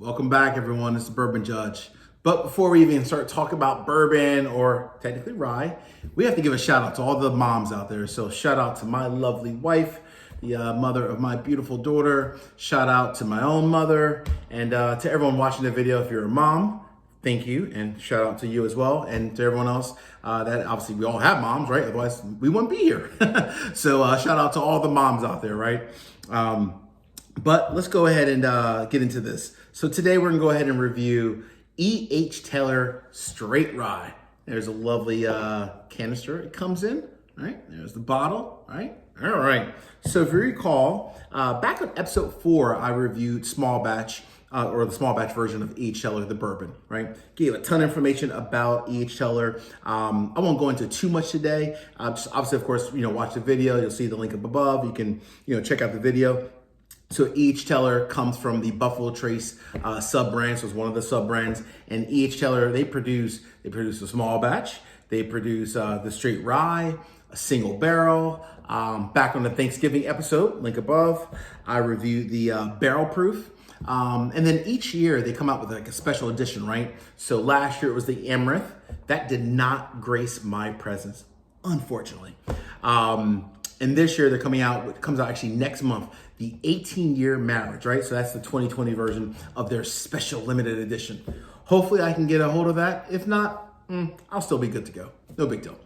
Welcome back, everyone. It's the Bourbon Judge. But before we even start talking about bourbon or technically rye, we have to give a shout out to all the moms out there. So shout out to my lovely wife, the mother of my beautiful daughter. Shout out to my own mother, and to everyone watching the video. If you're a mom, thank you, and shout out to you as well, and to everyone else that obviously we all have moms, right? Otherwise we wouldn't be here. So shout out to all the moms out there, right? But let's go ahead and get into this. So today we're gonna go ahead and review EH Taylor Straight Rye. There's a lovely canister it comes in, right? There's the bottle, right? All right. So if you recall, back on episode 4, I reviewed small batch, or the small batch version of EH Taylor, the bourbon, right? Gave a ton of information about EH Taylor. I won't go into too much today. Just obviously, of course, watch the video. You'll see the link up above. You can, check out the video. So EH Taylor comes from the Buffalo Trace sub-brand, so it's one of the sub-brands. And EH Taylor, they produce a small batch, they produce the straight rye, a single barrel. Back on the Thanksgiving episode, link above, I reviewed the barrel proof. And then each year they come out with like a special edition, right? So last year it was the Amaranth. That did not grace my presence, unfortunately. And this year they're coming out, it comes out actually next month, the 18-year marriage, right? So that's the 2020 version of their special limited edition. Hopefully I can get a hold of that. If not, I'll still be good to go. No big deal,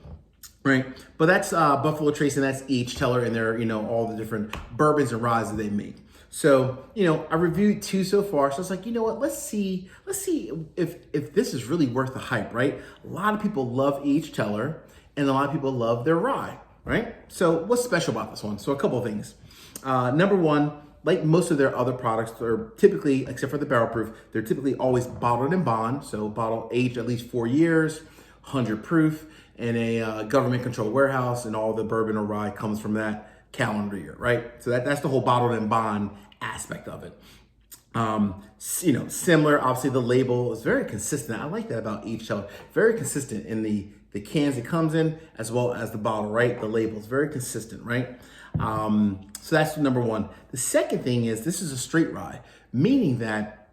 right? But that's Buffalo Trace, and that's EH Taylor, and their, all the different bourbons and ryes that they make. So, I reviewed 2 so far. So it's like, what? Let's see if this is really worth the hype, right? A lot of people love EH Taylor, and a lot of people love their rye, right? So what's special about this one? So a couple of things. Number one, like most of their other products, they're typically, except for the barrel proof, they're typically always bottled in bond. So bottle aged at least 4 years, 100 proof, in a government controlled warehouse, and all the bourbon or rye comes from that calendar year, right? So that's the whole bottled in bond aspect of it. Similar, obviously the label is very consistent. I like that about EH Taylor. Very consistent in the cans it comes in, as well as the bottle, right? The label is very consistent, right? So that's number one. The second thing is this is a straight rye, meaning that,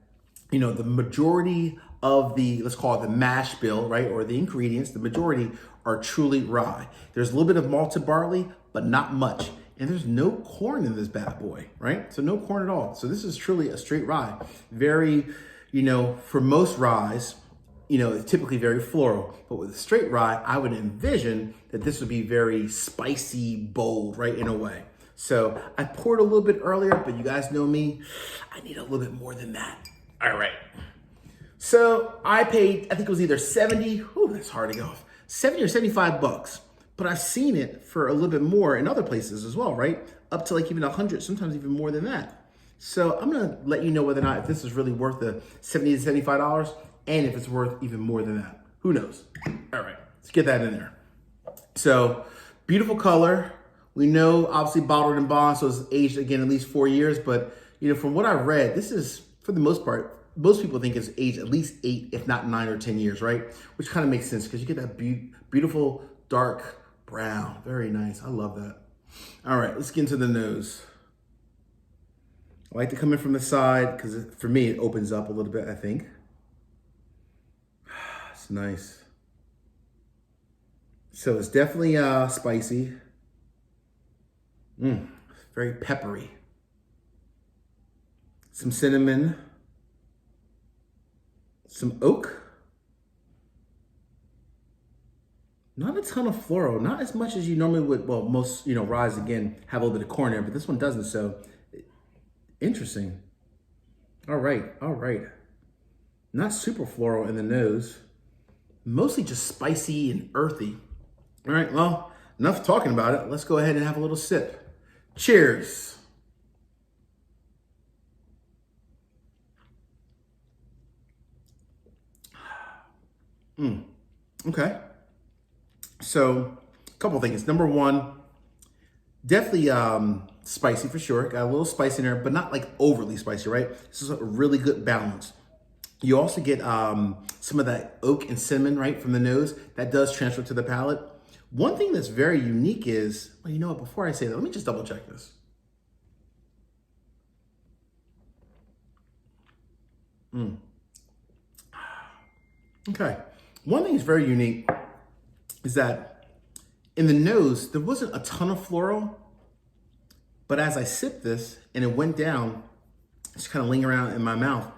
the majority of the, let's call it the mash bill, right? Or the ingredients, the majority are truly rye. There's a little bit of malted barley, but not much. And there's no corn in this bad boy, right? So no corn at all. So this is truly a straight rye. Very, for most ryes, it's typically very floral, but with a straight rye, I would envision that this would be very spicy, bold, right, in a way. So I poured a little bit earlier, but you guys know me, I need a little bit more than that. All right. So I paid, I think it was either 70, that's hard to get off, 70 or 75 bucks. But I've seen it for a little bit more in other places as well, right? Up to like even 100, sometimes even more than that. So I'm gonna let you know whether or not if this is really worth the $70 to $75, and if it's worth even more than that. Who knows? All right, let's get that in there. So beautiful color. We know obviously bottled in bond, so it's aged again at least 4 years. But from what I've read, this is for the most part, most people think it's aged at least 8, if not 9 or 10 years, right? Which kind of makes sense because you get that beautiful dark brown. Very nice. I love that. All right, let's get into the nose. I like to come in from the side because for me, it opens up a little bit, I think. It's nice. So it's definitely spicy. Very peppery. Some cinnamon. Some oak. Not a ton of floral, not as much as you normally would. Well, most, ryes, again, have a little bit of corn there, but this one doesn't, so interesting. All right. Not super floral in the nose. Mostly just spicy and earthy. All right, well, enough talking about it. Let's go ahead and have a little sip. Cheers. Okay. So a couple things. Number one, definitely spicy for sure. Got a little spice in there, but not like overly spicy, right? This is a really good balance. You also get some of that oak and cinnamon, right, from the nose. That does transfer to the palate. One thing that's very unique is, well, you know what, before I say that, let me just double check this. Okay. One thing that's very unique is that in the nose, there wasn't a ton of floral, but as I sipped this and it went down, just kind of lingering around in my mouth,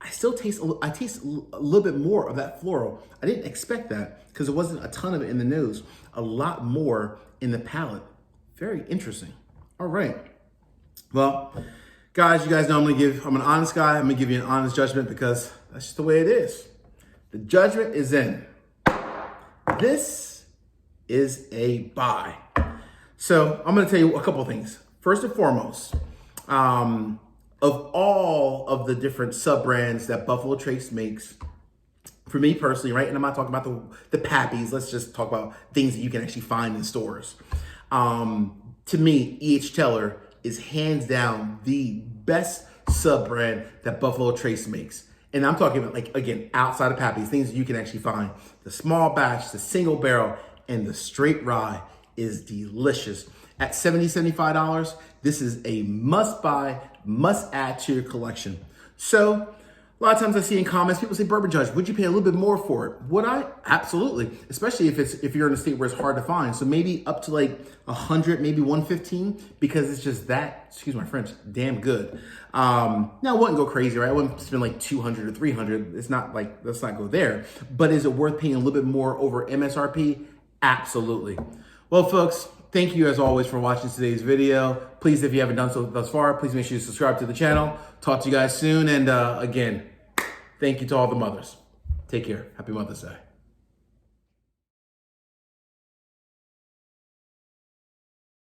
I taste a little bit more of that floral. I didn't expect that because there wasn't a ton of it in the nose, a lot more in the palate. Very interesting. All right. Well, guys, you guys know I'm an honest guy. I'm gonna give you an honest judgment because that's just the way it is. The judgment is in. This is a buy. So I'm gonna tell you a couple of things. First and foremost, of all of the different sub-brands that Buffalo Trace makes, for me personally, right, and I'm not talking about the Pappies, let's just talk about things that you can actually find in stores. To me, EH Taylor is hands down the best sub-brand that Buffalo Trace makes. And I'm talking about, like, again, outside of Pappies, things that you can actually find. The small batch, the single barrel, and the straight rye is delicious. At $70, $75, this is a must buy, must add to your collection. So a lot of times I see in comments, people say, Bourbon Judge, would you pay a little bit more for it? Would I? Absolutely. Especially if you're in a state where it's hard to find. So maybe up to like 100, maybe 115, because it's just that, excuse my French, damn good. Now I wouldn't go crazy, right? I wouldn't spend like 200 or 300. It's not like, let's not go there. But is it worth paying a little bit more over MSRP? Absolutely. Well, folks, thank you as always for watching today's video. Please, if you haven't done so thus far, please make sure you subscribe to the channel. Talk to you guys soon. And again, thank you to all the mothers. Take care. Happy Mother's Day.